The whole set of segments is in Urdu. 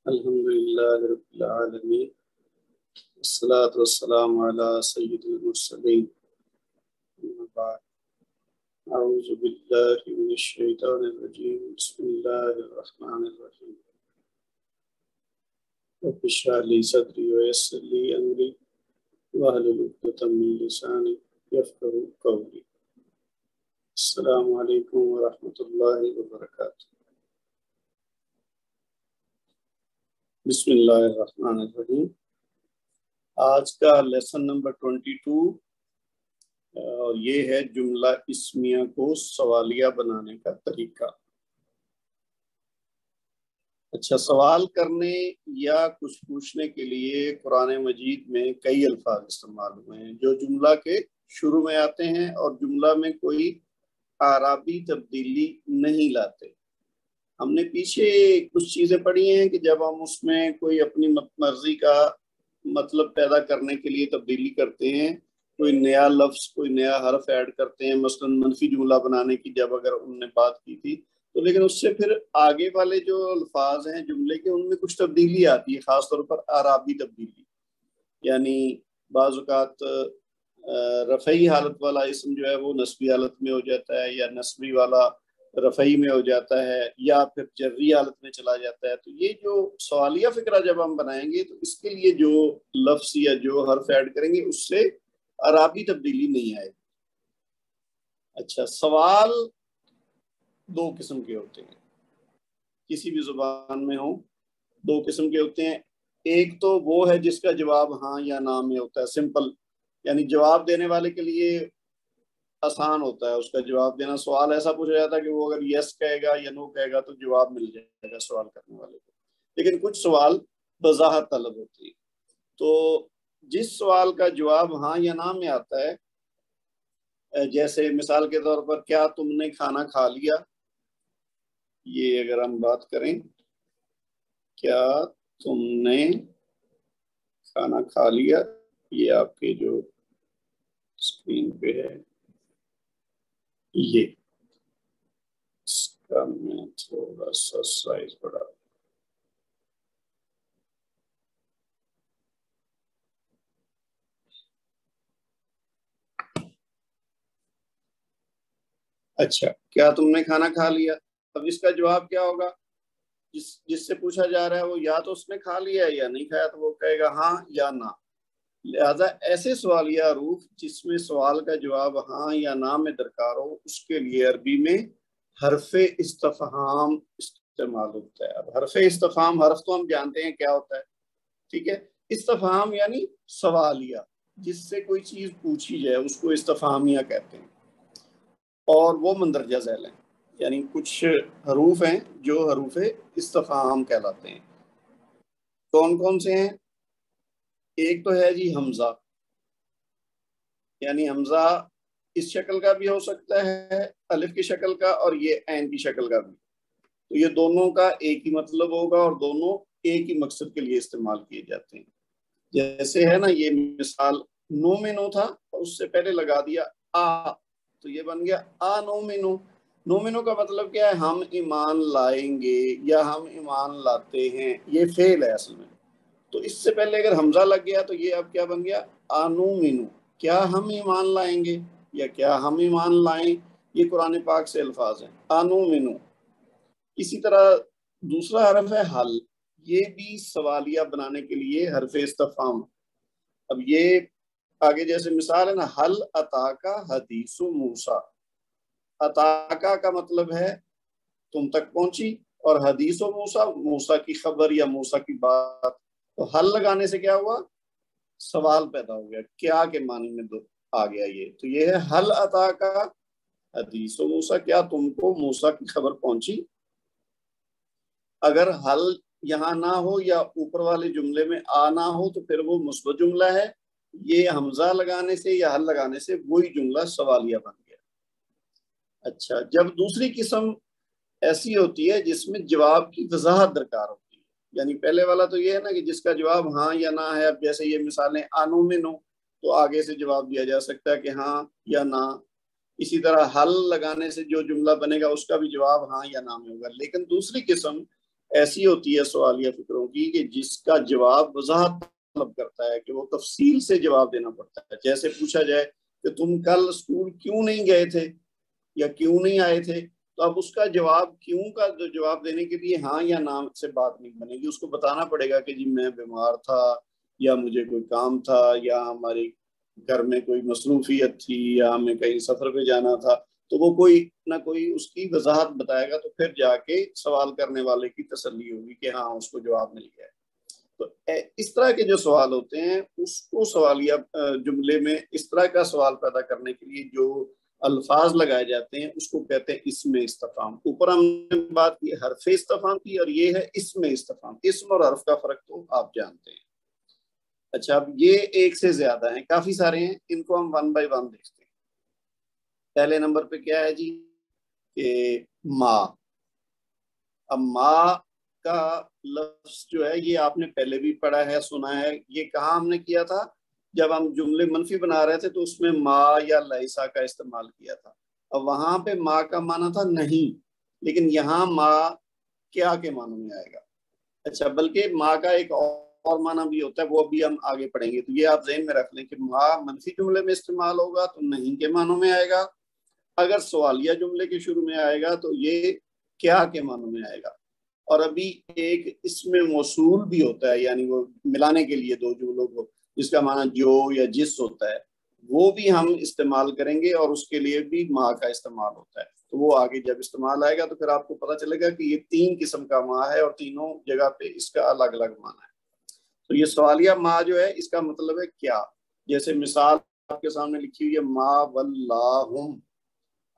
الحمدللہ رب العالمین والصلاة والسلام علی سید المرسلین اما بعد اعوذ باللہ من الشیطان الرجیم بسم اللہ الرحمن الرحیم رب اشرح لی صدری ویسر لی امری واحلل عقدۃ من لسانی یفقہوا قولی۔ السلام علیکم ورحمۃ اللہ وبرکاتہ۔ بسم اللہ الرحمن الرحیم۔ آج کا لیسن نمبر 22 اور یہ ہے جملہ اسمیہ کو سوالیہ بنانے کا طریقہ۔ اچھا، سوال کرنے یا کچھ پوچھنے کے لیے قرآن مجید میں کئی الفاظ استعمال ہوئے ہیں جو جملہ کے شروع میں آتے ہیں اور جملہ میں کوئی اعرابی تبدیلی نہیں لاتے۔ ہم نے پیچھے کچھ چیزیں پڑھی ہیں کہ جب ہم اس میں کوئی اپنی مرضی کا مطلب پیدا کرنے کے لیے تبدیلی کرتے ہیں، کوئی نیا لفظ کوئی نیا حرف ایڈ کرتے ہیں، مثلا منفی جملہ بنانے کی جب اگر ان نے بات کی تھی تو لیکن اس سے پھر آگے والے جو الفاظ ہیں جملے کے ان میں کچھ تبدیلی آتی ہے، خاص طور پر اعرابی تبدیلی، یعنی بعض اوقات رفعی حالت والا اسم جو ہے وہ نصبی حالت میں ہو جاتا ہے، یا نصبی والا رفعی میں ہو جاتا ہے، یا پھر جری حالت میں چلا جاتا ہے۔ تو یہ جو سوالیہ فقرہ جب ہم بنائیں گے تو اس کے لیے جو لفظ یا جو حرف ایڈ کریں گے اس سے اعرابی تبدیلی نہیں آئے گی۔ اچھا، سوال دو قسم کے ہوتے ہیں، کسی بھی زبان میں ہوں دو قسم کے ہوتے ہیں۔ ایک تو وہ ہے جس کا جواب ہاں یا نہ میں ہوتا ہے، سمپل، یعنی جواب دینے والے کے لیے آسان ہوتا ہے اس کا جواب دینا۔ سوال ایسا پوچھا جاتا ہے کہ وہ اگر یس کہے گا یا نو کہے گا تو جواب مل جائے گا سوال کرنے والے کو۔ لیکن کچھ سوال وضاحت طلب ہوتی ہے، تو جس سوال کا جواب ہاں یا نہ میں آتا ہے، جیسے مثال کے طور پر کیا تم نے کھانا کھا لیا، یہ اگر ہم بات کریں کیا تم نے کھانا کھا لیا، یہ آپ کے جو اسکرین پہ ہے یہ، اس کا میں تھوڑا سا سائز بڑھا۔ اچھا، کیا تم نے کھانا کھا لیا، اب اس کا جواب کیا ہوگا؟ جس سے پوچھا جا رہا ہے وہ یا تو اس نے کھا لیا ہے یا نہیں کھایا، تو وہ کہے گا ہاں یا نہ۔ لہذا ایسے سوالیہ حروف جس میں سوال کا جواب ہاں یا نہ میں درکار ہو، اس کے لیے عربی میں حرف استفہام استعمال ہوتا ہے۔ اب حرف استفہام، حرف تو ہم جانتے ہیں کیا ہوتا ہے، ٹھیک ہے۔ استفہام یعنی سوالیہ، جس سے کوئی چیز پوچھی جائے اس کو استفہامیہ کہتے ہیں، اور وہ مندرجہ ذیل ہیں، یعنی کچھ حروف ہیں جو حروف استفہام کہلاتے ہیں۔ کون کون سے ہیں؟ ایک تو ہے جی حمزہ، یعنی حمزہ اس شکل کا بھی ہو سکتا ہے الف کی شکل کا، اور یہ عین کی شکل کا بھی، تو یہ دونوں کا ایک ہی مطلب ہوگا اور دونوں ایک ہی مقصد کے لیے استعمال کیے جاتے ہیں۔ جیسے ہے نا، یہ مثال نو میں نو تھا اور اس سے پہلے لگا دیا آ، تو یہ بن گیا آ نو میں نو۔ نو میں نو کا مطلب کیا ہے؟ ہم ایمان لائیں گے یا ہم ایمان لاتے ہیں، یہ فعل ہے اصل میں۔ تو اس سے پہلے اگر حمزہ لگ گیا تو یہ اب کیا بن گیا؟ آنو مینو، کیا ہم ایمان لائیں گے یا کیا ہم ایمان لائیں، یہ قرآن پاک سے الفاظ ہیں، آنو مینو۔ اسی طرح دوسرا حرف ہے حل، یہ بھی سوالیہ بنانے کے لیے حرف استفہام۔ اب یہ آگے جیسے مثال ہے نا، حل اتاکا حدیث موسیٰ، اتاکا کا مطلب ہے تم تک پہنچی، اور حدیث و موسیٰ، موسیٰ کی خبر یا موسیٰ کی بات، تو حل لگانے سے کیا ہوا؟ سوال پیدا ہو گیا، کیا کے معنی میں آ گیا یہ، تو یہ ہے حل اتاکا حدیث و موسیٰ، کیا تم کو موسیٰ کی خبر پہنچی۔ اگر حل یہاں نہ ہو یا اوپر والے جملے میں آ نہ ہو تو پھر وہ مثبت جملہ ہے، یہ حمزہ لگانے سے یا حل لگانے سے وہی جملہ سوالیہ بن گیا۔ اچھا، جب دوسری قسم ایسی ہوتی ہے جس میں جواب کی وضاحت درکار ہوتی ہے، یعنی پہلے والا تو یہ ہے نا کہ جس کا جواب ہاں یا نہ ہے، اب جیسے یہ مثالیں آنو میں نو، تو آگے سے جواب دیا جا سکتا ہے کہ ہاں یا نہ۔ اسی طرح حل لگانے سے جو جملہ بنے گا اس کا بھی جواب ہاں یا نہ میں ہوگا۔ لیکن دوسری قسم ایسی ہوتی ہے سوالیہ فکروں کی کہ جس کا جواب وضاحت طلب کرتا ہے، کہ وہ تفصیل سے جواب دینا پڑتا ہے. جیسے پوچھا جائے کہ تم کل اسکول کیوں نہیں گئے تھے یا کیوں نہیں آئے تھے، تو اب اس کا جواب کیوں کا جواب دینے کے لیے ہاں یا نہ سے بات نہیں بنے گی. اس کو بتانا پڑے گا کہ جی میں بیمار تھا، یا مجھے کوئی کام تھا، یا ہمارے گھر میں کوئی مصروفیت تھی، یا ہمیں کہیں سفر پہ جانا تھا. تو وہ کوئی نہ کوئی اس کی وضاحت بتائے گا، تو پھر جا کے سوال کرنے والے کی تسلی ہوگی کہ ہاں اس کو جواب مل گیا ہے. تو اس طرح کے جو سوال ہوتے ہیں اس کو سوالیہ جملے میں اس طرح کا سوال پیدا کرنے کے لیے جو الفاظ لگائے جاتے ہیں اس کو کہتے ہیں اسم استفہام. اوپر ہم نے بات کی حرف استفہام کی، اور یہ ہے اسم استفہام. اسم اور حرف کا فرق تو آپ جانتے ہیں. اچھا، اب یہ ایک سے زیادہ ہیں، کافی سارے ہیں، ان کو ہم 1 بائی 1 دیکھتے ہیں. پہلے نمبر پہ کیا ہے جی کہ ماں. اب ماں کا لفظ جو ہے یہ آپ نے پہلے بھی پڑھا ہے، سنا ہے. یہ کہاں ہم نے کیا تھا؟ جب ہم جملے منفی بنا رہے تھے تو اس میں ماں یا لیسا کا استعمال کیا تھا. اب وہاں پہ ماں کا معنی تھا نہیں، لیکن یہاں ماں کیا کے معنی میں آئے گا. اچھا، بلکہ ماں کا ایک اور معنی بھی ہوتا ہے، وہ بھی ہم آگے پڑھیں گے. تو یہ آپ ذہن میں رکھ لیں کہ ماں منفی جملے میں استعمال ہوگا تو نہیں کے معنوں میں آئے گا. اگر سوالیہ جملے کے شروع میں آئے گا تو یہ کیا کے معنوں میں آئے گا. اور ابھی ایک اس میں موصول بھی ہوتا ہے، یعنی وہ ملانے کے لیے دو جملوں کو، جس کا معنی جو یا جس ہوتا ہے، وہ بھی ہم استعمال کریں گے، اور اس کے لیے بھی ماں کا استعمال ہوتا ہے. تو وہ آگے جب استعمال آئے گا تو پھر آپ کو پتہ چلے گا کہ یہ 3 قسم کا ماں ہے، اور تینوں جگہ پہ اس کا الگ الگ معنی ہے. تو یہ سوالیہ ماں جو ہے اس کا مطلب ہے کیا. جیسے مثال آپ کے سامنے لکھی ہوئی ہے ما واللہم.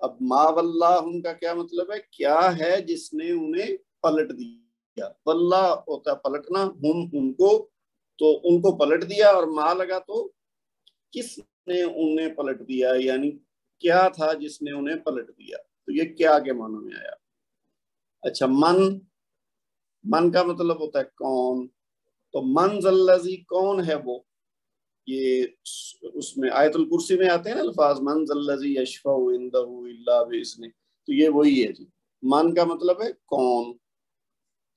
اب ما واللہم کا کیا مطلب ہے؟ کیا ہے جس نے انہیں پلٹ دیا. واللہ ہوتا ہے پلٹنا، ہم ان کو، تو ان کو پلٹ دیا، اور ما لگا تو کس نے انہیں پلٹ دیا، یعنی کیا تھا جس نے انہیں پلٹ دیا. تو یہ کیا کے معنی میں آیا. اچھا، من کا مطلب ہوتا ہے کون. تو من ذلذی، کون ہے وہ. یہ اس میں آیت الکرسی میں آتے ہیں نا الفاظ، من ذلذی یشفع عندہ الا باذنہ. تو یہ وہی ہے جی. من کا مطلب ہے کون،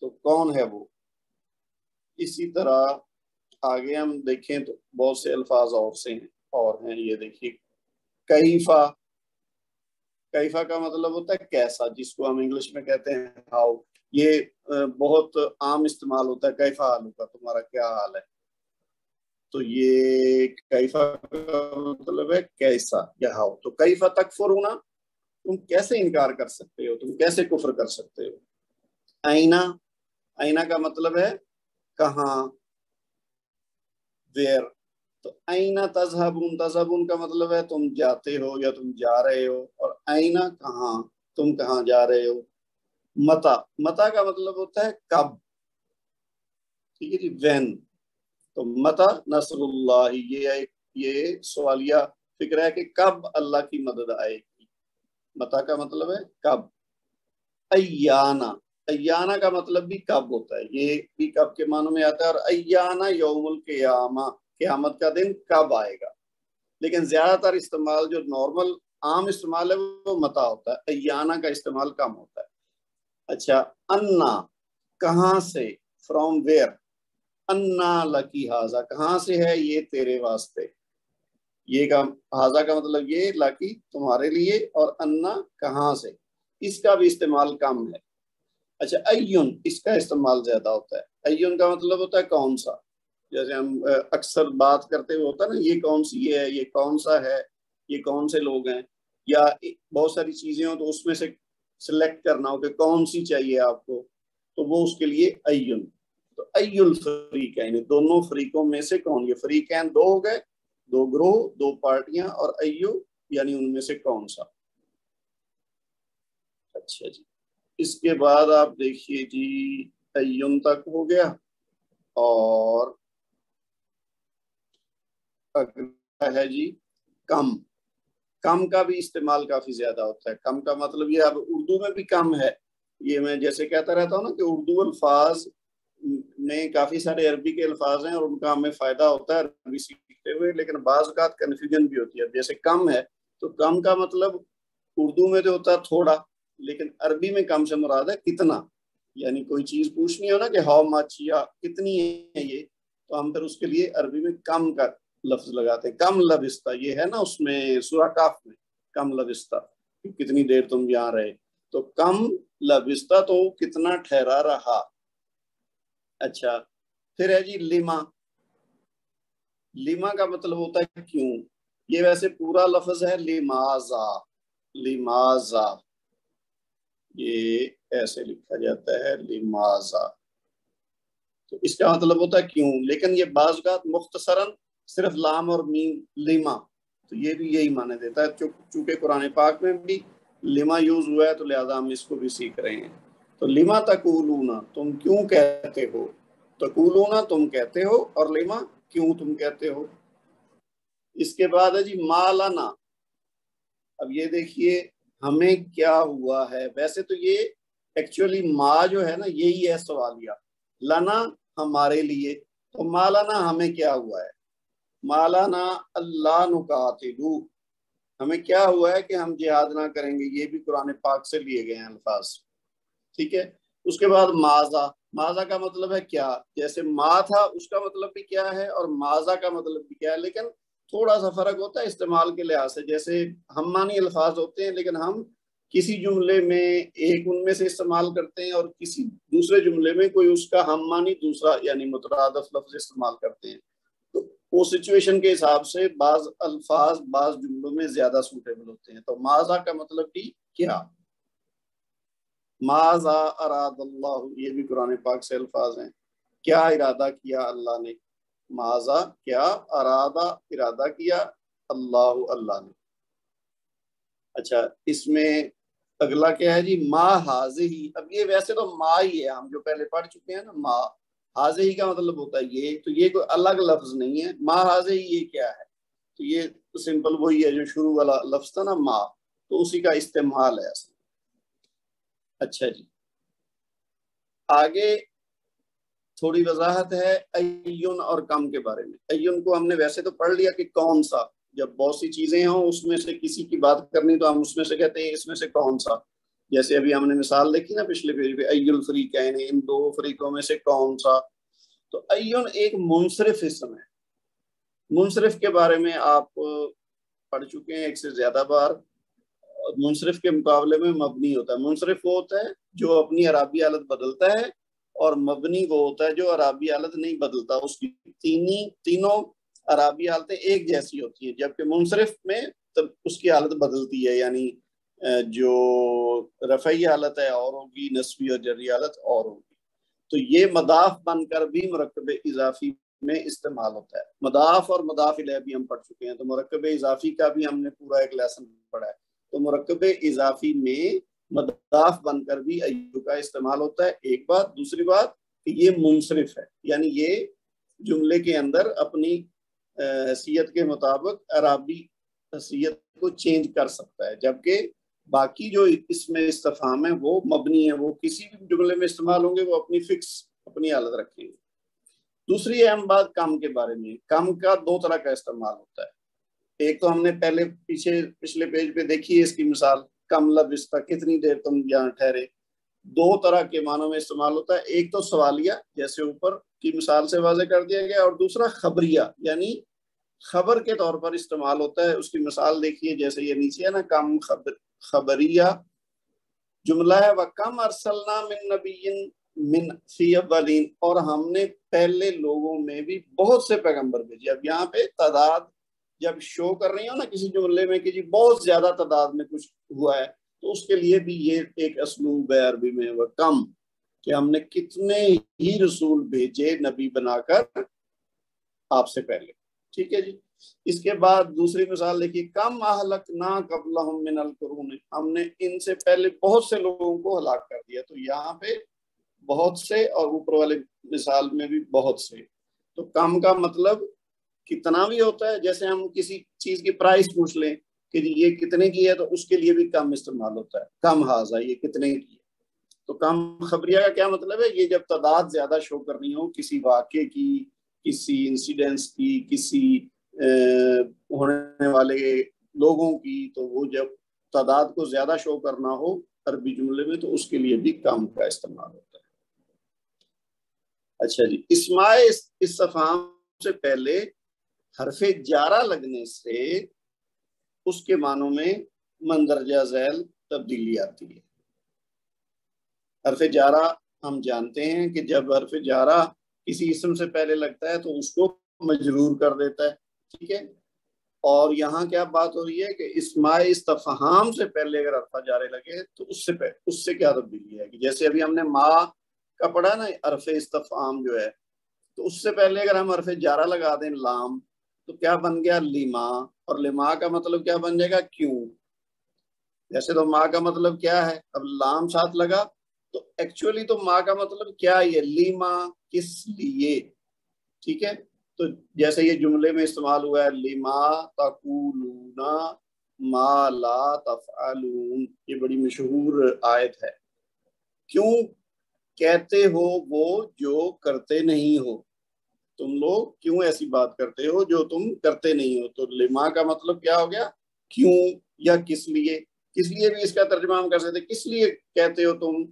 تو کون ہے وہ. اسی طرح آگے ہم دیکھیں تو بہت سے الفاظ اور ہیں. یہ دیکھیے کیفا. کیفا کا مطلب ہوتا ہے کیسا، جس کو ہم انگلش میں کہتے ہیں ہاؤ. یہ بہت عام استعمال ہوتا ہے، کیفا حال کا، تمہارا کیا حال ہے. تو یہ کیفا کا مطلب ہے کیسا یا ہاؤ. تو کیفا تکفرون، تم کیسے انکار کر سکتے ہو، تم کیسے کفر کر سکتے ہو. آئینہ. آئینہ کا مطلب ہے کہاں، ویئر. تو آئینہ تذہبون. تذہبون کا مطلب ہے تم جاتے ہو یا تم جا رہے ہو، اور آئینہ کہاں، تم کہاں جا رہے ہو. متا. متا کا مطلب ہوتا ہے کب. ٹھیک ہے جی، وین. تو متا نصر اللہ، یہ سوالیہ فکر ہے کہ کب اللہ کی مدد آئے گی. متا کا مطلب ہے کب. ایانا. ایانا کا مطلب بھی کب ہوتا ہے، یہ بھی کب کے معنوں میں آتا ہے. اور ایانا یوم القیامہ، قیامت کا دن کب آئے گا. لیکن زیادہ تر استعمال جو نارمل عام استعمال ہے وہ متا ہوتا ہے، ایانا کا استعمال کم ہوتا ہے. اچھا، انا، کہاں سے، فرام ویئر. انا لکی ہاذا، کہاں سے ہے یہ تیرے واسطے. یہ کا ہاذا کا مطلب یہ لکی تمہارے لیے، اور انا کہاں سے، اس کا بھی استعمال کم ہے. اچھا، ایون، اس کا استعمال زیادہ ہوتا ہے. ایون کا مطلب ہوتا ہے کون سا. جیسے ہم اکثر بات کرتے ہوئے ہوتا ہے نا، یہ کون سی ہے، یہ کون سا ہے، یہ کون سے لوگ ہیں، یا بہت ساری چیزیں ہوں تو اس میں سے سلیکٹ کرنا ہو کہ کون سی چاہیے آپ کو، تو وہ اس کے لیے ایون. تو ای الفریقین، دونوں فریقوں میں سے کون. یہ فریقین دو ہو گئے، دو گروہ، دو پارٹیاں، اور ایو یعنی ان میں سے کون سا. اچھا جی، اس کے بعد آپ دیکھیے جی ایون تک ہو گیا، اور اگلا ہے جی کم. کم کا بھی استعمال کافی زیادہ ہوتا ہے. کم کا مطلب یہ اب اردو میں بھی کم ہے. یہ میں جیسے کہتا رہتا ہوں نا کہ اردو الفاظ میں کافی سارے عربی کے الفاظ ہیں، اور ان کا ہمیں فائدہ ہوتا ہے عربی سیکھتے ہوئے، لیکن بعض اوقات کنفیوژن بھی ہوتی ہے. جیسے کم ہے تو کم کا مطلب اردو میں تو ہوتا ہے تھوڑا، لیکن عربی میں کم سے مراد ہے کتنا. یعنی کوئی چیز پوچھنی ہو نا کہ ہاؤ مچ یا کتنی ہے یہ، تو ہم پھر اس کے لیے عربی میں کم کا لفظ لگاتے ہیں. کم لبستہ، یہ ہے نا اس میں سورہ کاف میں کم لبستہ، کتنی دیر تم یہاں رہے، تو کم لبستہ تو کتنا ٹھہرا رہا. اچھا پھر ہے جی لما. لما کا مطلب ہوتا ہے کیوں. یہ ویسے پورا لفظ ہے لماذا. لماذا یہ ایسے لکھا جاتا ہے لماذا، تو اس کا مطلب ہوتا ہے کیوں. لیکن یہ بعض اوقات مختصراً صرف لام اور میم لما، تو یہ بھی یہی معنی دیتا ہے. چونکہ قرآن پاک میں بھی لما یوز ہوا ہے تو لہذا ہم اس کو بھی سیکھ رہے ہیں. تو لما تقولون، تم کیوں کہتے ہو. تقولون تم کہتے ہو، اور لما کیوں تم کہتے ہو. اس کے بعد ہے جی ما لنا. اب یہ دیکھیے ہمیں کیا ہوا ہے. ویسے تو یہ ایکچولی ما جو ہے نا یہی ہے سوالیہ، لنا ہمارے لیے، تو ما لنا ہمیں کیا ہوا ہے. ما لنا اللہ نقاتلو، ہمیں کیا ہوا ہے کہ ہم جہاد نہ کریں گے. یہ بھی قرآن پاک سے لیے گئے ہیں الفاظ. ٹھیک ہے. اس کے بعد ماذا. ماذا کا مطلب ہے کیا. جیسے ما تھا اس کا مطلب بھی کیا ہے اور ماذا کا مطلب بھی کیا ہے، لیکن تھوڑا سا فرق ہوتا ہے استعمال کے لحاظ سے. جیسے ہم معنی الفاظ ہوتے ہیں لیکن ہم کسی جملے میں ایک ان میں سے استعمال کرتے ہیں اور کسی دوسرے جملے میں کوئی اس کا ہم معنی دوسرا یعنی مترادف لفظ استعمال کرتے ہیں. تو وہ سچویشن کے حساب سے بعض الفاظ بعض جملوں میں زیادہ سوٹیبل ہوتے ہیں. تو ماذا کا مطلب بھی کیا. ماذا اراد اللہ، یہ بھی قرآن پاک سے الفاظ ہیں. کیا ارادہ کیا اللہ نے. ماذا کیا، ارادہ ارادہ کیا، اللہ اللہ نے. اچھا اس میں اگلا کیا ہے جی ما حاضی. اب یہ ویسے تو ما ہی ہے، ہم جو پہلے پڑھ چکے ہیں نا ما. حاضی کا مطلب ہوتا ہے یہ، تو یہ کوئی الگ لفظ نہیں ہے. ما حاضی یہ کیا ہے، تو یہ سمپل وہی ہے جو شروع والا لفظ تھا نا ما، تو اسی کا استعمال ہے اصلا. اچھا جی آگے تھوڑی وضاحت ہے ایون اور کم کے بارے میں. ایون کو ہم نے ویسے تو پڑھ لیا کہ کون سا، جب بہت سی چیزیں ہوں اس میں سے کسی کی بات کرنی تو ہم اس میں سے کہتے ہیں اس میں سے کون سا. جیسے ابھی ہم نے مثال دیکھی نا پچھلے پیج پہ، ای الفریقین، ان دو فریقوں میں سے کون سا. تو ایون ایک منصرف اسم ہے. منصرف کے بارے میں آپ پڑھ چکے ہیں ایک سے زیادہ بار. منصرف کے مقابلے میں مبنی ہوتا ہے. منصرف وہ ہوتا ہے جو اپنی اعرابی حالت بدلتا ہے، اور مبنی وہ ہوتا ہے جو اعرابی حالت نہیں بدلتا. اس کی تینوں اعرابی حالتیں ایک جیسی ہوتی ہیں، جبکہ منصرف میں تب اس کی حالت بدلتی ہے. یعنی جو رفعی حالت ہے اور ہوگی، نصبی اور جری حالت اور ہوگی. تو یہ مضاف بن کر بھی مرکب اضافی میں استعمال ہوتا ہے. مضاف اور مضاف الیہ بھی ہم پڑھ چکے ہیں، تو مرکب اضافی کا بھی ہم نے پورا ایک لیسن پڑھا ہے. تو مرکب اضافی میں مضاف بن کر بھی ایو کا استعمال ہوتا ہے. ایک بات. دوسری بات کہ یہ منصرف ہے، یعنی یہ جملے کے اندر اپنی حیثیت کے مطابق اعرابی حیثیت کو چینج کر سکتا ہے، جبکہ باقی جو اس میں استفہام ہے وہ مبنی ہے، وہ کسی بھی جملے میں استعمال ہوں گے، وہ اپنی فکس اپنی حالت رکھیں گے. دوسری اہم بات کم کے بارے میں. کم کا دو طرح کا استعمال ہوتا ہے. ایک تو ہم نے پچھلے پیج پہ دیکھی ہے اس کی مثال، کم لبستہ، کتنی دیر تم یہاں ٹھہرے. دو طرح کے معنوں میں استعمال ہوتا ہے. ایک تو سوالیہ جیسے اوپر کی مثال سے واضح کر دیا گیا، اور دوسرا خبریہ یعنی خبر کے طور پر استعمال ہوتا ہے. اس کی مثال دیکھیے جیسے یہ نیچے ہے نا، کم خبریہ جملہ ہے. وَكَمْ أَرْسَلْنَا مِن نَبِيٍّ مِن فِي أَوَّلِينَ، اور ہم نے پہلے لوگوں میں بھی بہت سے پیغمبر بھیجے. اب یہاں پہ تعداد جب شو کر رہی ہو نا کسی جملے میں کہ جی بہت زیادہ تعداد میں کچھ ہوا ہے، تو اس کے لیے بھی یہ ایک اسلوب ہے عربی میں، وہ کم، کہ ہم نے کتنے ہی رسول بھیجے نبی بنا کر آپ سے پہلے. ٹھیک ہے جی. اس کے بعد دوسری مثال دیکھیے، کم اہلکنا قبلہم من القرون، ہم نے ان سے پہلے بہت سے لوگوں کو ہلاک کر دیا. تو یہاں پہ بہت سے، اور اوپر والے مثال میں بھی بہت سے. تو کم کا مطلب کتنا بھی ہوتا ہے. جیسے ہم کسی چیز کی پرائس پوچھ لیں کہ جی یہ کتنے کی ہے، تو اس کے لیے بھی کم استعمال ہوتا ہے. کم ہاذا، یہ کتنے کی ہے. تو کم خبریہ کا کیا مطلب ہے، یہ جب تعداد زیادہ شو کرنی ہو کسی واقعے کی، کسی انسیڈنس کی، کسی ہونے والے لوگوں کی، تو وہ جب تعداد کو زیادہ شو کرنا ہو عربی جملے میں، تو اس کے لیے بھی کم کا استعمال ہوتا ہے. اچھا جی، اسماء استفہام سے پہلے حرف جارہ لگنے سے اس کے معنوں میں مندرجہ ذیل تبدیلی آتی ہے۔ حرف جارہ ہم جانتے ہیں کہ جب حرف جارہ کسی اسم سے پہلے لگتا ہے تو اس کو مجرور کر دیتا ہے، ٹھیک ہے۔ اور یہاں کیا بات ہو رہی ہے کہ اسماء استفہام سے پہلے اگر حرف جارے لگے تو اس سے کیا تبدیلی ہے کہ جیسے ابھی ہم نے ما کا پڑھا نا، حرف استفہام جو ہے، تو اس سے پہلے اگر ہم حرف جارہ لگا دیں لام تو کیا بن گیا لما، اور لما کا مطلب کیا بن جائے گا کیوں۔ جیسے تو ما کا مطلب کیا ہے، اب لام ساتھ لگا تو ایکچولی تو ما کا مطلب کیا ہے، لما کس لیے، ٹھیک ہے۔ تو جیسے یہ جملے میں استعمال ہوا ہے لما تقولون ما لا تفعلون، یہ بڑی مشہور آیت ہے۔ کیوں کہتے ہو وہ جو کرتے نہیں ہو، تم لوگ کیوں ایسی بات کرتے ہو جو تم کرتے نہیں ہو۔ تو لما کا مطلب کیا ہو گیا، کیوں یا کس لیے۔ کس لیے بھی اس کا ترجمہ ہم کر سکتے، کس لیے کہتے ہو تم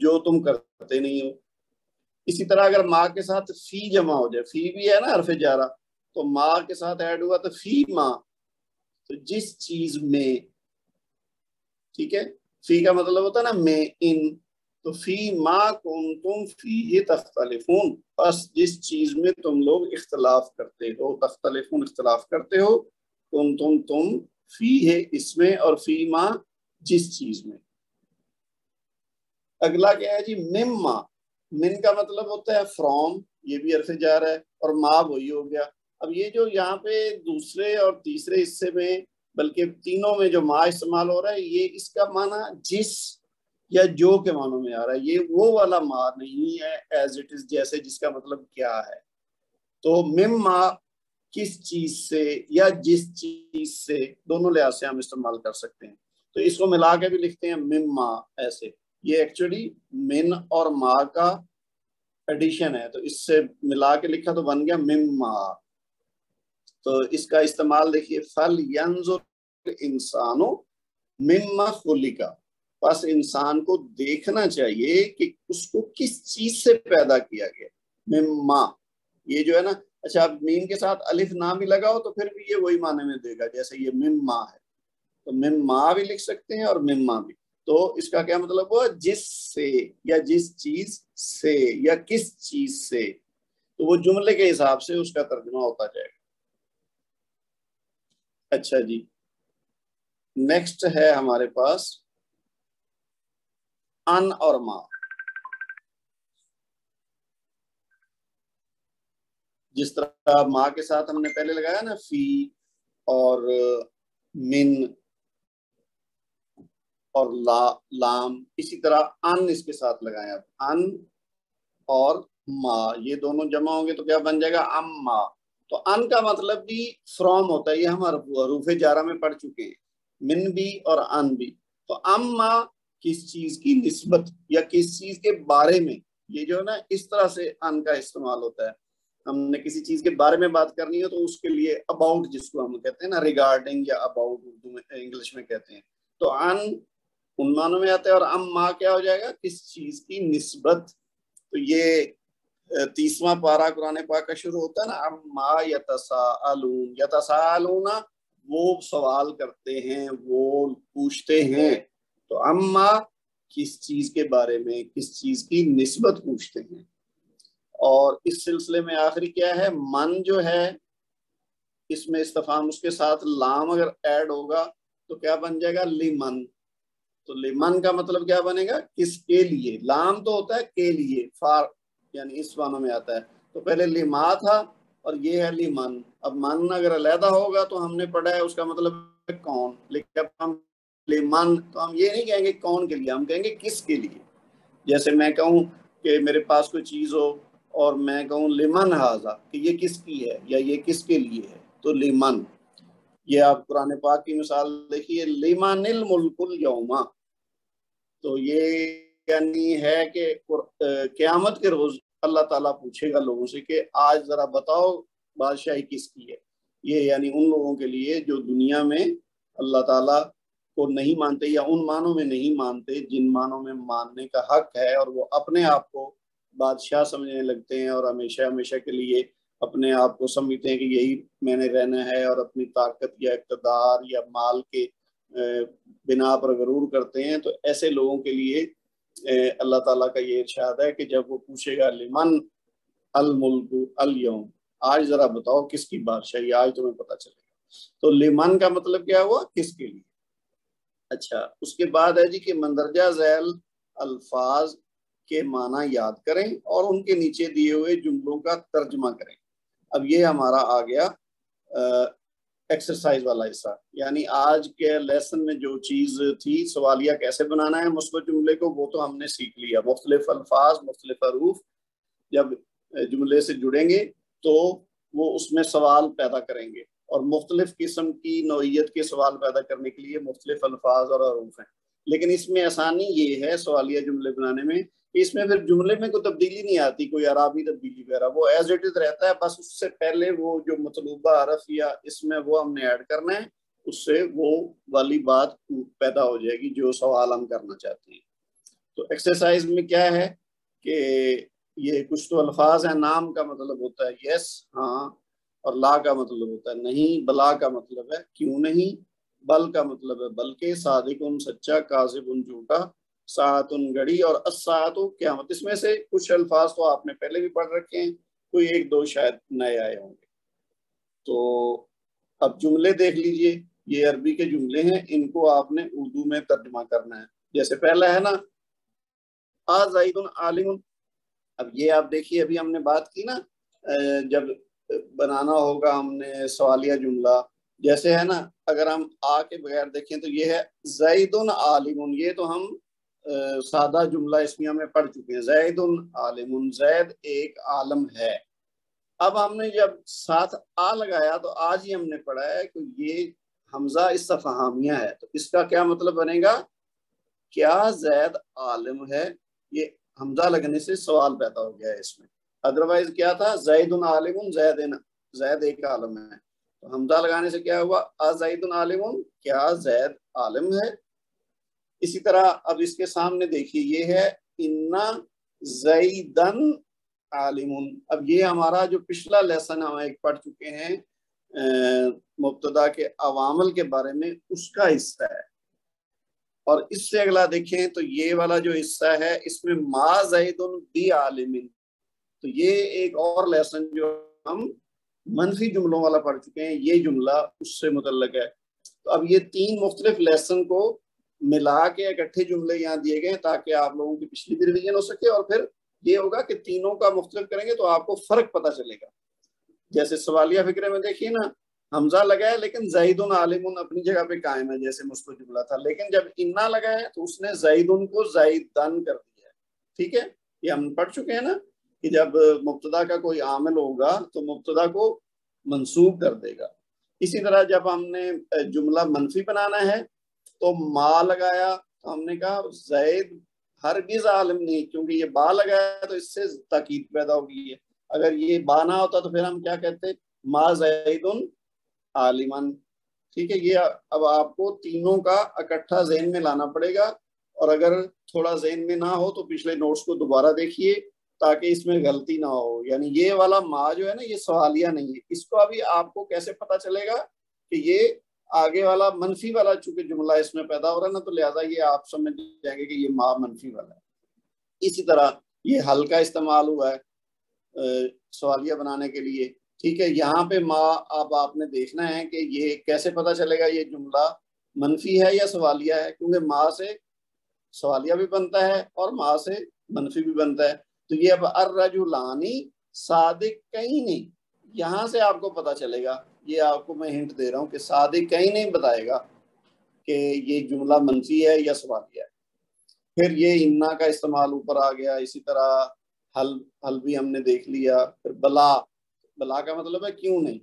جو تم کرتے نہیں ہو۔ اسی طرح اگر ماں کے ساتھ فی جمع ہو جائے، فی بھی ہے نا حرف جارہ، تو ماں کے ساتھ ایڈ ہوا تو فی ماں، تو جس چیز میں، ٹھیک ہے۔ فی کا مطلب ہوتا ہے نا میں، ان، تو فی ما کنتم فیہ تختلفون، بس جس چیز میں تم لوگ اختلاف کرتے ہو، تختلفون اختلاف کرتے ہو، کنتم تم، فیہ اس میں، اور فی ما جس چیز میں۔ اگلا کیا ہے جی، مما، من کا مطلب ہوتا ہے فرام، یہ بھی حرف جار ہے، اور ما وہی ہو گیا۔ اب یہ جو یہاں پہ دوسرے اور تیسرے حصے میں، بلکہ تینوں میں جو ما استعمال ہو رہا ہے، یہ اس کا معنی جس یا جو کے معنوں میں آ رہا ہے، یہ وہ والا ما نہیں ہے ایز اٹ از، جیسے جس کا مطلب کیا ہے۔ تو مما کس چیز سے یا جس چیز سے، دونوں لحاظ سے ہم استعمال کر سکتے ہیں۔ تو اس کو ملا کے بھی لکھتے ہیں مما ایسے، یہ ایکچولی من اور ما کا ایڈیشن ہے، تو اس سے ملا کے لکھا تو بن گیا مما۔ تو اس کا استعمال دیکھیے، فَلْيَنْظُرِ الْإِنسَانُ مِمَّا خُلِقَ، بس انسان کو دیکھنا چاہیے کہ اس کو کس چیز سے پیدا کیا گیا، مما، یہ جو ہے نا۔ اچھا اب میم کے ساتھ الف نہ بھی لگاؤ تو پھر بھی یہ وہی معنی میں دے گا، جیسے یہ مما ہے تو مما بھی لکھ سکتے ہیں اور مما بھی۔ تو اس کا کیا مطلب ہوا، جس سے یا جس چیز سے یا کس چیز سے، تو وہ جملے کے حساب سے اس کا ترجمہ ہوتا جائے گا۔ اچھا جی، نیکسٹ ہے ہمارے پاس ان اور ما۔ جس طرح ما کے ساتھ ہم نے پہلے لگایا نا فی اور من اور لام، اسی طرح ان اس کے ساتھ لگائیں۔ اب ان اور ما یہ دونوں جمع ہوں گے تو کیا بن جائے گا، اما۔ تو ان کا مطلب بھی فرام ہوتا ہے، یہ ہم حروف جارہ میں پڑھ چکے ہیں، من بھی اور ان بھی۔ تو اما کس چیز کی نسبت یا کس چیز کے بارے میں، یہ جو ہے نا اس طرح سے ان کا استعمال ہوتا ہے۔ ہم نے کسی چیز کے بارے میں بات کرنی ہے تو اس کے لیے اباؤٹ، جس کو ہم کہتے ہیں نا ریگارڈنگ یا اباؤٹ، اردو میں انگلش میں کہتے ہیں، تو ان ان معنوں میں آتا ہے۔ اور اما کیا ہو جائے گا، کس چیز کی نسبت۔ تو یہ 30واں پارہ قرآن پاک کا شروع ہوتا ہے نا، اما یتساءلون، یتساءلون وہ سوال کرتے ہیں، وہ پوچھتے ہیں، تو اما کس چیز کے بارے میں، کس چیز کی نسبت پوچھتے ہیں۔ اور اس سلسلے میں آخری کیا ہے، من جو ہے، اس میں استفہام اس کے ساتھ لام اگر ایڈ ہوگا تو کیا بن جائے گا، لیمن۔ تو لیمن کا مطلب کیا بنے گا، کس کے لیے۔ لام تو ہوتا ہے کے لیے، فار یعنی اس معنوں میں آتا ہے، تو پہلے لیما تھا اور یہ ہے لیمن۔ اب من اگر علیحدہ ہوگا تو ہم نے پڑھا ہے اس کا مطلب ہے کون، لیکن اب ہم لیمن تو ہم یہ نہیں کہیں گے کون کے لیے، ہم کہیں گے کس کے لیے۔ جیسے میں کہوں کہ میرے پاس کوئی چیز ہو اور میں کہوں لمن ھذا، کہ یہ کس کی ہے یا یہ کس کے لیے ہے، تو لمن۔ یہ آپ قرآن پاک کی مثال دیکھیے، لمن الملک اليوم، تو یہ یعنی ہے کہ قیامت کے روز اللہ تعالیٰ پوچھے گا لوگوں سے کہ آج ذرا بتاؤ بادشاہی کس کی ہے۔ یہ یعنی ان لوگوں کے لیے جو دنیا میں اللہ تعالیٰ کو نہیں مانتے یا ان معنوں میں نہیں مانتے جن معنوں میں ماننے کا حق ہے، اور وہ اپنے آپ کو بادشاہ سمجھنے لگتے ہیں اور ہمیشہ ہمیشہ کے لیے اپنے آپ کو سمجھتے ہیں کہ یہی میں نے رہنا ہے، اور اپنی طاقت یا اقتدار یا مال کے بنا پر غرور کرتے ہیں، تو ایسے لوگوں کے لیے اللہ تعالیٰ کا یہ ارشاد ہے کہ جب وہ پوچھے گا لمن الملک الیوم، آج ذرا بتاؤ کس کی بادشاہی، آج تمہیں پتہ چلے گا۔ تو لمن کا مطلب کیا ہوا؟ کس کے لیے۔ اچھا، اس کے بعد ہے جی کہ مندرجہ ذیل الفاظ کے معنی یاد کریں اور ان کے نیچے دیے ہوئے جملوں کا ترجمہ کریں۔ اب یہ ہمارا آ گیا ایکسرسائز والا حصہ، یعنی آج کے لیسن میں جو چیز تھی سوالیہ کیسے بنانا ہے مثبت جملے کو، وہ تو ہم نے سیکھ لیا۔ مختلف الفاظ، مختلف حروف جب جملے سے جڑیں گے تو وہ اس میں سوال پیدا کریں گے، اور مختلف قسم کی نوعیت کے سوال پیدا کرنے کے لیے مختلف الفاظ اور حروف ہیں۔ لیکن اس میں آسانی یہ ہے سوالیہ جملے بنانے میں کہ اس میں پھر جملے میں کوئی تبدیلی نہیں آتی، کوئی اعرابی تبدیلی وغیرہ، وہ ایز اٹ از رہتا ہے، بس اس سے پہلے وہ جو مطلوبہ حرف یا اس میں وہ ہم نے ایڈ کرنا ہے، اس سے وہ والی بات پیدا ہو جائے گی جو سوال ہم کرنا چاہتے ہیں۔ تو ایکسرسائز میں کیا ہے کہ یہ کچھ تو الفاظ ہیں، نام کا مطلب ہوتا ہے یس ہاں، اور لا کا مطلب ہوتا ہے نہیں، بلا کا مطلب ہے کیوں نہیں، بل کا مطلب ہے بلکہ، صادقن سچا، کاذبن جھوٹا، ساعتن گھڑی، اور الساعۃ قیامت۔ اس میں سے کچھ الفاظ تو آپ نے پہلے بھی پڑھ رکھے ہیں، کوئی ایک دو شاید نئے آئے ہوں گے۔ تو اب جملے دیکھ لیجئے، یہ عربی کے جملے ہیں، ان کو آپ نے اردو میں ترجمہ کرنا ہے۔ جیسے پہلا ہے نا زید عالم، اب یہ آپ دیکھیے ابھی ہم نے بات کی نا جب بنانا ہوگا ہم نے سوالیہ جملہ، جیسے ہے نا اگر ہم آ کے بغیر دیکھیں تو یہ ہے زید عالم، یہ تو ہم سادہ جملہ اسمیہ میں پڑھ چکے ہیں، زید عالم، زید ایک عالم ہے۔ اب ہم نے جب ساتھ آ لگایا تو آج ہی ہم نے پڑھا ہے کہ یہ حمزہ استفہامیہ ہے، تو اس کا کیا مطلب بنے گا؟ کیا زید عالم ہے؟ یہ حمزہ لگنے سے سوال پیدا ہو گیا ہے اس میں، ادروائز کیا تھا زید عالم، زید ایک عالم ہے، تو حمزہ لگانے سے کیا ہوا زید عالم، کیا زید عالم ہے۔ اسی طرح اب اس کے سامنے دیکھیے یہ ہے انا زیدن عالم، اب یہ ہمارا جو پچھلا لیسن ہم ایک پڑھ چکے ہیں مبتدا کے عوامل کے بارے میں، اس کا حصہ ہے، اور اس سے اگلا دیکھیں تو یہ والا جو حصہ ہے اس میں ما زید بی عالم، تو یہ ایک اور لیسن جو ہم منفی جملوں والا پڑھ چکے ہیں، یہ جملہ اس سے متعلق ہے۔ تو اب یہ تین مختلف لیسن کو ملا کے اکٹھے جملے یہاں دیے گئے تاکہ آپ لوگوں کی پچھلی بھی ریویژن ہو سکے، اور پھر یہ ہوگا کہ تینوں کا مختلف کریں گے تو آپ کو فرق پتہ چلے گا۔ جیسے سوالیہ فکرے میں دیکھیے نا حمزہ لگا ہے لیکن زیدن عالم اپنی جگہ پہ قائم ہے جیسے مثبت جملہ تھا، لیکن جب انا لگا ہے تو اس نے زیدن کو زیدن کر دیا ہے۔ ٹھیک ہے، یہ ہم پڑھ چکے ہیں نا کہ جب مبتدا کا کوئی عامل ہوگا تو مبتدا کو منصوب کر دے گا۔ اسی طرح جب ہم نے جملہ منفی بنانا ہے تو ما لگایا تو ہم نے کہا زید ہرگز عالم نہیں، کیونکہ یہ با لگایا تو اس سے تاکید پیدا ہوگی ہے۔ اگر یہ با نہ ہوتا تو پھر ہم کیا کہتے ما زیدن عالمن۔ ٹھیک ہے، یہ اب آپ کو تینوں کا اکٹھا ذہن میں لانا پڑے گا، اور اگر تھوڑا ذہن میں نہ ہو تو پچھلے نوٹس کو دوبارہ دیکھیے تاکہ اس میں غلطی نہ ہو۔ یعنی یہ والا ما جو ہے نا یہ سوالیہ نہیں ہے، اس کو ابھی آپ کو کیسے پتا چلے گا کہ یہ آگے والا منفی والا چونکہ جملہ اس میں پیدا ہو رہا ہے نا، تو لہٰذا یہ آپ سمجھ جائیں گے کہ یہ ما منفی والا ہے۔ اسی طرح یہ حل کا استعمال ہوا ہے سوالیہ بنانے کے لیے۔ ٹھیک ہے، یہاں پہ ما اب آپ نے دیکھنا ہے کہ یہ کیسے پتا چلے گا یہ جملہ منفی ہے یا سوالیہ ہے، کیونکہ ما سے سوالیہ بھی بنتا ہے اور ما سے منفی بھی بنتا ہے۔ تو یہ اب الرجلانی صادقین، یہاں سے آپ کو پتا چلے گا، یہ آپ کو میں ہنٹ دے رہا ہوں کہ صادقین نہیں بتائے گا کہ یہ جملہ منفی ہے یا سوالیہ ہے۔ پھر یہ انا کا استعمال اوپر آ گیا، اسی طرح حل بھی ہم نے دیکھ لیا۔ پھر بلا کا مطلب ہے کیوں نہیں،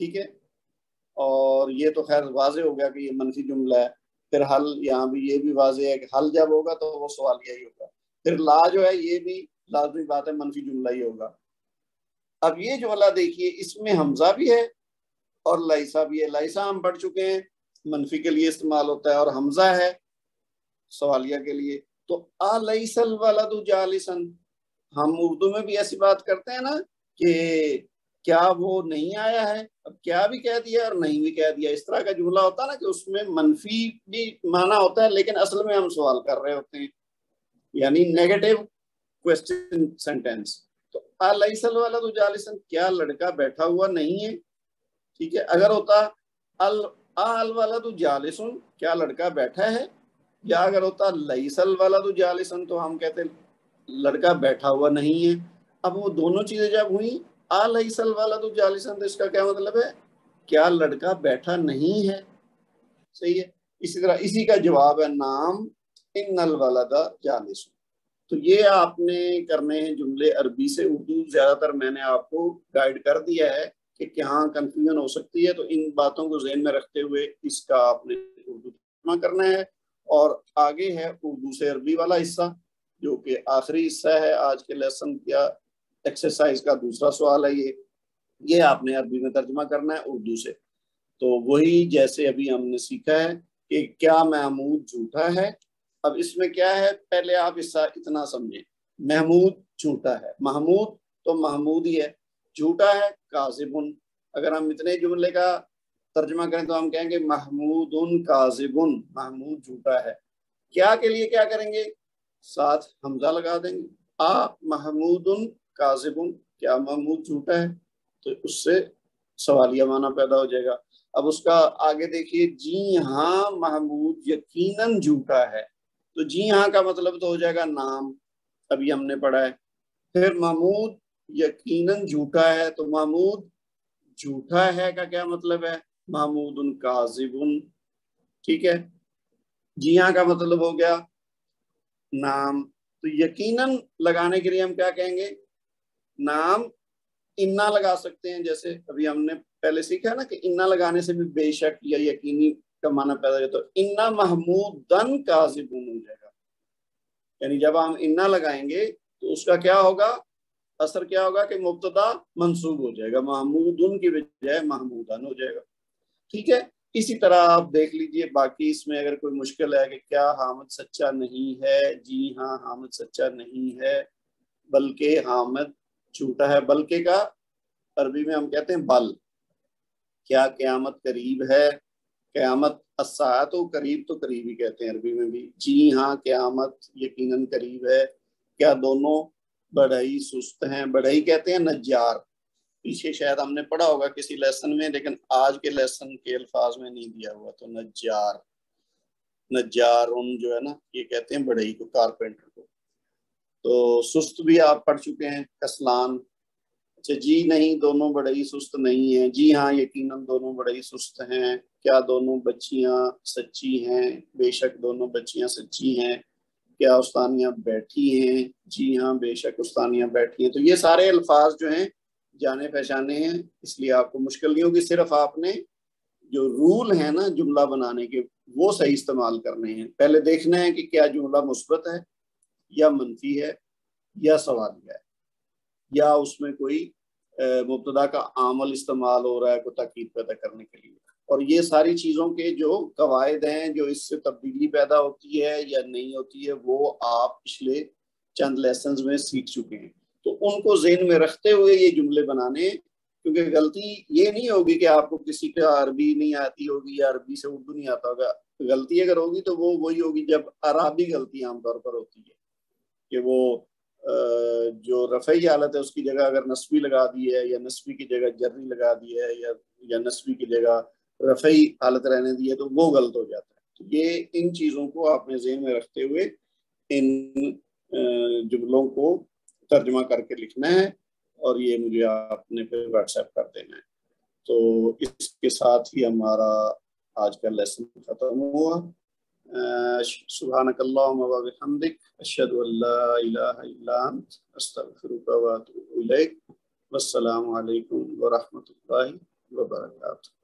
ٹھیک ہے، اور یہ تو خیر واضح ہو گیا کہ یہ منفی جملہ ہے۔ پھر حل یہاں بھی یہ بھی واضح ہے کہ حل جب ہوگا تو وہ سوالیہ ہی ہوگا۔ پھر لا جو ہے یہ بھی لازمی بات ہے منفی جملہ ہی ہوگا۔ اب یہ جملہ دیکھیے اس میں حمزہ بھی ہے اور لیسا بھی ہے۔ لیسا ہم پڑھ چکے ہیں منفی کے لیے استعمال ہوتا ہے، اور حمزہ ہے سوالیہ کے لیے۔ تو الیس الولد جالسا، ہم اردو میں بھی ایسی بات کرتے ہیں نا کہ کیا وہ نہیں آیا ہے، اب کیا بھی کہہ دیا اور نہیں بھی کہہ دیا، اس طرح کا جملہ ہوتا ہے نا کہ اس میں منفی بھی معنی ہوتا ہے لیکن اصل میں ہم سوال کر رہے ہوتے ہیں، یعنی نیگیٹو کوسچن سینٹینس۔ تو الیس الولد جالسن، کیا لڑکا بیٹھا ہوا نہیں ہے، ٹھیک ہے، اگر ہوتا الولد جالسن، کیا لڑکا بیٹھا ہے، یا اگر ہوتا لیس الولد جالسن تو ہم کہتے لڑکا بیٹھا ہوا نہیں ہے۔ اب وہ دونوں چیزیں جب ہوئی الیس الولد جالسن تو اس کا کیا مطلب ہے، کیا لڑکا بیٹھا نہیں ہے، صحیح ہے۔ اسی طرح اسی کا جواب ہے نام ان الولد جالسن۔ تو یہ آپ نے کرنے ہیں جملے عربی سے اردو، زیادہ تر میں نے آپ کو گائیڈ کر دیا ہے کہ کہاں کنفیوژن ہو سکتی ہے، تو ان باتوں کو ذہن میں رکھتے ہوئے اس کا آپ نے اردو ترجمہ کرنا ہے۔ اور آگے ہے اردو سے عربی والا حصہ جو کہ آخری حصہ ہے آج کے لیسن کا ایکسرسائز کا دوسرا سوال ہے، یہ آپ نے عربی میں ترجمہ کرنا ہے اردو سے۔ تو وہی جیسے ابھی ہم نے سیکھا ہے کہ کیا محمود جھوٹا ہے، اب اس میں کیا ہے، پہلے آپ اس اتنا سمجھیں، محمود جھوٹا ہے، محمود تو محمود ہی ہے، جھوٹا ہے کاذبن۔ اگر ہم اتنے جملے کا ترجمہ کریں تو ہم کہیں گے محمود کاذبن، محمود جھوٹا ہے۔ کیا کے لیے کیا کریں گے، ساتھ حمزہ لگا دیں گے، محمود کاذبن، کیا محمود جھوٹا ہے، تو اس سے سوالیہ معنی پیدا ہو جائے گا۔ اب اس کا آگے دیکھیے، جی ہاں محمود یقیناً جھوٹا ہے، تو جی ہاں کا مطلب تو ہو جائے گا نام، ابھی ہم نے پڑھا ہے۔ پھر محمود یقیناً جھوٹا ہے، تو محمود جھوٹا ہے کا کیا مطلب ہے، محمود کاذبن، ٹھیک ہے۔ جی ہاں کا مطلب ہو گیا نام، تو یقیناً لگانے کے لیے ہم کیا کہیں گے، نام انا لگا سکتے ہیں، جیسے ابھی ہم نے پہلے سیکھا نا کہ انا لگانے سے بھی بے شک یا یقینی کا معنی پیدا ہو جاتا ہے، انا محمودن کاذبون ہو جائے گا، یعنی جب ہم انا لگائیں گے تو اس کا کیا ہوگا، اثر کیا ہوگا کہ مبتدا منصوب ہو جائے گا، محمودن کی بجائے محمودن ہو جائے گا، ٹھیک ہے۔ اسی طرح آپ دیکھ لیجئے باقی اس میں اگر کوئی مشکل ہے کہ کیا حامد سچا نہیں ہے، جی ہاں حامد سچا نہیں ہے، بلکہ حامد جھوٹا ہے، بلکہ کا عربی میں ہم کہتے ہیں بل، کیا قیامت قریب ہے، قیامت الساعۃ قریب، تو قریب ہی کہتے ہیں عربی میں بھی، جی ہاں قیامت یقیناً قریب ہے، کیا دونوں بڑھئی سست ہیں، بڑھئی کہتے ہیں نجار، پیچھے شاید ہم نے پڑھا ہوگا کسی لیسن میں لیکن آج کے لیسن کے الفاظ میں نہیں دیا ہوا، تو نجار، نجار جو ہے نا یہ کہتے ہیں بڑھئی کو، کارپینٹر کو۔ تو سست بھی آپ پڑھ چکے ہیں، کسلان، اچھا جی نہیں دونوں بڑھئی سست نہیں ہیں، جی ہاں یقیناً دونوں بڑھئی سست ہیں، کیا دونوں بچیاں سچی ہیں، بے شک دونوں بچیاں سچی ہیں، کیا استانیہ بیٹھی ہیں، جی ہاں بے شک استانیہ بیٹھی ہیں۔ تو یہ سارے الفاظ جو ہیں جانے پہچانے ہیں، اس لیے آپ کو مشکل نہیں ہوگی، صرف آپ نے جو رول ہیں نا جملہ بنانے کے وہ صحیح استعمال کرنے ہیں۔ پہلے دیکھنا ہے کہ کیا جملہ مثبت ہے یا منفی ہے یا سوالیہ ہے، یا اس میں کوئی مبتدا کا عامل استعمال ہو رہا ہے کوئی تاکید پیدا کرنے کے لیے۔ اور یہ ساری چیزوں کے جو قواعد ہیں جو اس سے تبدیلی پیدا ہوتی ہے یا نہیں ہوتی ہے وہ آپ پچھلے چند لیسنز میں سیکھ چکے ہیں، تو ان کو ذہن میں رکھتے ہوئے یہ جملے بنانے، کیونکہ غلطی یہ نہیں ہوگی کہ آپ کو کسی کا عربی نہیں آتی ہوگی یا عربی سے اردو نہیں آتا ہوگا، غلطی اگر ہوگی تو وہ وہی ہوگی جب عربی غلطی عام طور پر ہوتی ہے کہ وہ جو رفعی حالت ہے اس کی جگہ اگر نصبی لگا دی ہے یا نصبی کی جگہ جری لگا دی ہے یا نصبی کی جگہ رفعی حالت رہنے دی ہے تو وہ غلط ہو جاتا ہے۔ تو یہ ان چیزوں کو آپ نے ذہن میں رکھتے ہوئے ان جملوں کو ترجمہ کر کے لکھنا ہے اور یہ مجھے آپ نے پھر واٹس ایپ کر دینا ہے۔ تو اس کے ساتھ ہی ہمارا آج کا لیسن ختم ہوا۔ سبحانک اللہم و بحمدک اشہد ان لا الہ الا انت استغفرک و اتوب الیک، والسلام علیکم ورحمۃ اللہ وبرکاتہ۔